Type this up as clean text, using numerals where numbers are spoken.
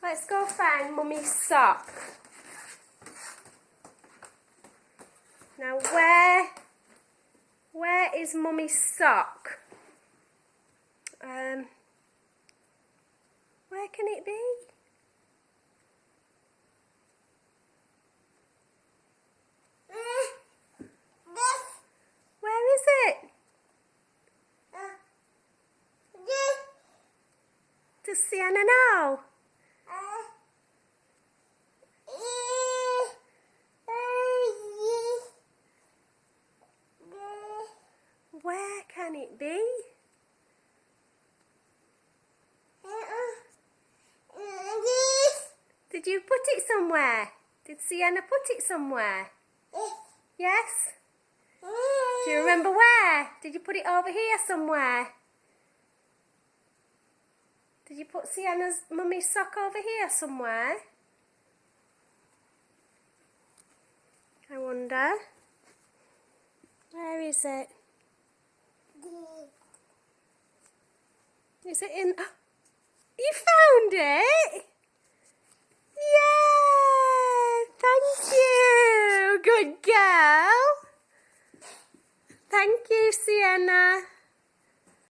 Let's go find Mummy's sock. Now where is Mummy's sock? Where can it be? Where is it? Does Sienna know? Where can it be? Did you put it somewhere? Did Sienna put it somewhere? Yes? Do you remember where? Did you put it over here somewhere? Did you put Sienna's mummy's sock over here somewhere? I wonder. Where is it? Is it in... Oh, you found it? Yeah! Thank you! Good girl! Thank you, Sienna.